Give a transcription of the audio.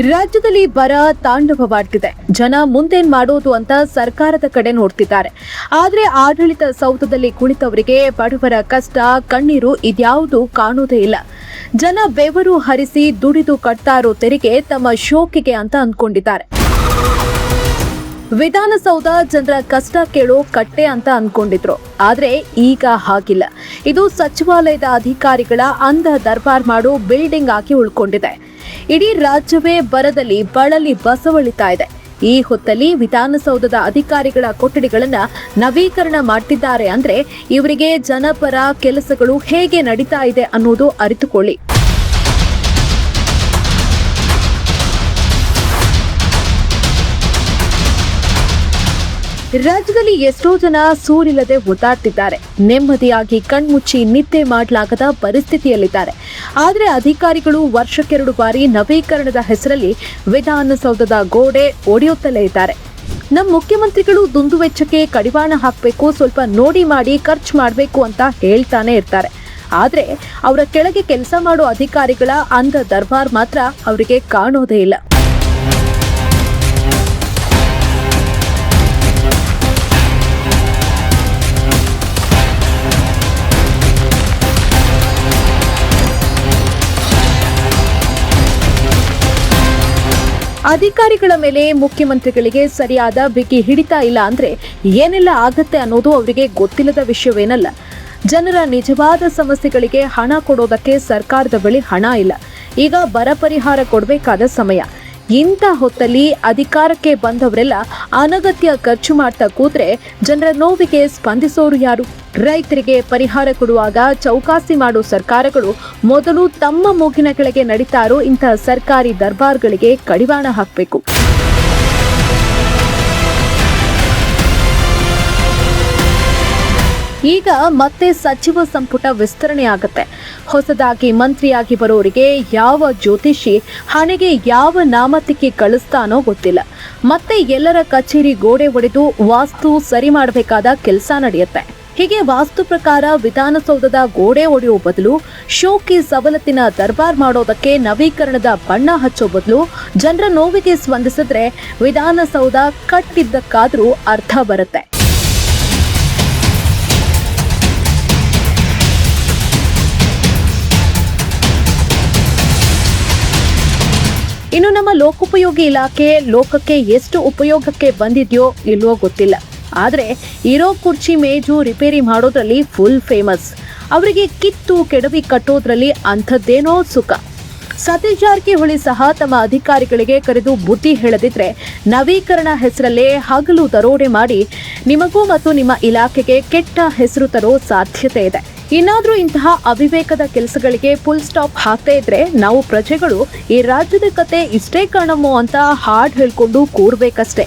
ರಾಜ್ಯದಲ್ಲಿ ಬರ ತಾಂಡವವಾಡ್ತಿದೆ. ಜನ ಮುಂದೇನ್ ಮಾಡೋದು ಅಂತ ಸರ್ಕಾರದ ಕಡೆ ನೋಡ್ತಿದ್ದಾರೆ. ಆದ್ರೆ ಆಡಳಿತ ಸೌಧದಲ್ಲಿ ಕುಳಿತವರಿಗೆ ಬಡವರ ಕಷ್ಟ, ಕಣ್ಣೀರು ಇದ್ಯಾವುದು ಕಾಣೋದೇ ಇಲ್ಲ. ಜನ ಬೆವರು ಹರಿಸಿ ದುಡಿದು ಕಟ್ತಾ ಇರೋ ತೆರಿಗೆ ತಮ್ಮ ಶೋಕಿಗೆ ಅಂತ ಅಂದ್ಕೊಂಡಿದ್ದಾರೆ. ವಿಧಾನಸೌಧ ಜನರ ಕಷ್ಟ ಕೇಳೋ ಕಟ್ಟೆ ಅಂತ ಅಂದ್ಕೊಂಡಿದ್ರು. ಆದ್ರೆ ಈಗ ಹಾಗಿಲ್ಲ. ಇದು ಸಚಿವಾಲಯದ ಅಧಿಕಾರಿಗಳ ಅಂಧ ದರ್ಬಾರ್ ಮಾಡೋ ಬಿಲ್ಡಿಂಗ್ ಆಗಿ ಉಳ್ಕೊಂಡಿದೆ. ಇಡೀ ರಾಜ್ಯವೇ ಬರದಲ್ಲಿ ಬಳಲಿ ಬಸವಳಿತಾ ಇದೆ. ಈ ಹೊತ್ತಲ್ಲಿ ವಿಧಾನಸೌಧದ ಅಧಿಕಾರಿಗಳ ಕೊಠಡಿಗಳನ್ನ ನವೀಕರಣ ಮಾಡ್ತಿದ್ದಾರೆ ಅಂದ್ರೆ ಇವರಿಗೆ ಜನಪರ ಕೆಲಸಗಳು ಹೇಗೆ ನಡೀತಾ ಇದೆ ಅನ್ನೋದು ಅರಿತುಕೊಳ್ಳಿ. ರಾಜ್ಯದಲ್ಲಿ ಎಷ್ಟೋ ಜನ ಸೂರಿಲ್ಲದೆ ಒದ್ದಾಡ್ತಿದ್ದಾರೆ. ನೆಮ್ಮದಿಯಾಗಿ ಕಣ್ಮುಚ್ಚಿ ನಿದ್ದೆ ಮಾಡಲಾಗದ ಪರಿಸ್ಥಿತಿಯಲ್ಲಿದ್ದಾರೆ. ಆದರೆ ಅಧಿಕಾರಿಗಳು ವರ್ಷಕ್ಕೆರಡು ಬಾರಿ ನವೀಕರಣದ ಹೆಸರಲ್ಲಿ ವಿಧಾನಸೌಧದ ಗೋಡೆ ಒಡೆಯುತ್ತಲೇ ಇದ್ದಾರೆ. ನಮ್ಮ ಮುಖ್ಯಮಂತ್ರಿಗಳು ದುಂದುವೆಚ್ಚಕ್ಕೆ ಕಡಿವಾಣ ಹಾಕಬೇಕು, ಸ್ವಲ್ಪ ನೋಡಿ ಮಾಡಿ ಖರ್ಚು ಮಾಡಬೇಕು ಅಂತ ಹೇಳ್ತಾನೆ ಇರ್ತಾರೆ. ಆದರೆ ಅವರ ಕೆಳಗೆ ಕೆಲಸ ಮಾಡೋ ಅಧಿಕಾರಿಗಳ ಅಂಧ ದರ್ಬಾರ್ ಮಾತ್ರ ಅವರಿಗೆ ಕಾಣೋದೇ ಇಲ್ಲ. ಅಧಿಕಾರಿಗಳ ಮೇಲೆ ಮುಖ್ಯಮಂತ್ರಿಗಳಿಗೆ ಸರಿಯಾದ ಬಿಗಿ ಹಿಡಿತಾ ಇಲ್ಲ ಅಂದ್ರೆ ಏನೆಲ್ಲ ಆಗತ್ತೆ ಅನ್ನೋದು ಅವರಿಗೆ ಗೊತ್ತಿಲ್ಲದ ವಿಷಯವೇನಲ್ಲ. ಜನರ ನಿಜವಾದ ಸಮಸ್ಯೆಗಳಿಗೆ ಹಣ ಕೊಡೋದಕ್ಕೆ ಸರ್ಕಾರದ ಬಳಿ ಹಣ ಇಲ್ಲ. ಈಗ ಬರ ಪರಿಹಾರ ಕೊಡಬೇಕಾದ ಸಮಯ. ಇಂಥ ಹೊತ್ತಲ್ಲಿ ಅಧಿಕಾರಕ್ಕೆ ಬಂದವರೆಲ್ಲ ಅನಗತ್ಯ ಖರ್ಚು ಮಾಡ್ತಾ ಕೂತ್ರೆ ಜನರ ನೋವಿಗೆ ಸ್ಪಂದಿಸೋರು ಯಾರು? ರೈತರಿಗೆ ಪರಿಹಾರ ಕೊಡುವಾಗ ಚೌಕಾಸಿ ಮಾಡೋ ಸರ್ಕಾರಗಳು ಮೊದಲು ತಮ್ಮ ಮೂಗಿನ ಕೆಳಗೆ ನಡೀತಾ ಇರೋ ಇಂಥ ಸರ್ಕಾರಿ ದರ್ಬಾರ್ಗಳಿಗೆ ಕಡಿವಾಣ ಹಾಕಬೇಕು. ಈಗ ಮತ್ತೆ ಸಚಿವ ಸಂಪುಟ ವಿಸ್ತರಣೆ ಆಗತ್ತೆ. ಹೊಸದಾಗಿ ಮಂತ್ರಿಯಾಗಿ ಬರೋರಿಗೆ ಯಾವ ಜ್ಯೋತಿಷಿ ಹಣೆಗೆ ಯಾವ ನಾಮತಿಕೆ ಕಳಿಸ್ತಾನೋ ಗೊತ್ತಿಲ್ಲ. ಮತ್ತೆ ಎಲ್ಲರ ಕಚೇರಿ ಗೋಡೆ ಒಡೆದು ವಾಸ್ತು ಸರಿ ಮಾಡಬೇಕಾದ ಕೆಲಸ ನಡೆಯುತ್ತೆ. ಹೀಗೆ ವಾಸ್ತು ಪ್ರಕಾರ ವಿಧಾನಸೌಧದ ಗೋಡೆ ಒಡೆಯೋ ಬದಲು ಶೋಕಿ ಸವಲತ್ತಿನ ದರ್ಬಾರ್ ಮಾಡೋದಕ್ಕೆ ನವೀಕರಣದ ಬಣ್ಣ ಹಚ್ಚೋ ಬದಲು ಜನರ ನೋವಿಗೆ ಸ್ಪಂದಿಸಿದ್ರೆ ವಿಧಾನಸೌಧ ಕಟ್ಟಿದ್ದಕ್ಕಾದ್ರೂ ಅರ್ಥ ಬರುತ್ತೆ. ಇನ್ನು ನಮ್ಮ ಲೋಕೋಪಯೋಗಿ ಇಲಾಖೆ ಲೋಕಕ್ಕೆ ಎಷ್ಟು ಉಪಯೋಗಕ್ಕೆ ಬಂದಿದೆಯೋ ಇಲ್ವೋ ಗೊತ್ತಿಲ್ಲ. ಆದರೆ ಇರೋ ಕುರ್ಚಿ ಮೇಜು ರಿಪೇರಿ ಮಾಡೋದ್ರಲ್ಲಿ ಫುಲ್ ಫೇಮಸ್. ಅವರಿಗೆ ಕಿತ್ತು ಕೆಡವಿ ಕಟ್ಟೋದ್ರಲ್ಲಿ ಅಂಥದ್ದೇನೋ ಸುಖ. ಸತೀಶ್ ಜಾರಕಿಹೊಳಿ ಸಹ ತಮ್ಮ ಅಧಿಕಾರಿಗಳಿಗೆ ಕರೆದು ಬುದ್ಧಿ ಹೇಳದಿದ್ರೆ ನವೀಕರಣ ಹೆಸರಲ್ಲೇ ಹಗಲು ದರೋಡೆ ಮಾಡಿ ನಿಮಗೂ ಮತ್ತು ನಿಮ್ಮ ಇಲಾಖೆಗೆ ಕೆಟ್ಟ ಹೆಸರು ತರೋ ಸಾಧ್ಯತೆ ಇದೆ. ಇನ್ನಾದ್ರೂ ಇಂತಹ ಅವಿವೇಕದ ಕೆಲಸಗಳಿಗೆ ಫುಲ್ ಸ್ಟಾಪ್ ಹಾಕ್ತಾ ಇದ್ರೆ ನಾವು ಪ್ರಜೆಗಳು ಈ ರಾಜ್ಯದ ಕತೆ ಇಷ್ಟೇ ಕಾಣಮೋ ಅಂತ ಹಾಡು ಹೇಳ್ಕೊಂಡು ಕೂರ್ಬೇಕಷ್ಟೇ.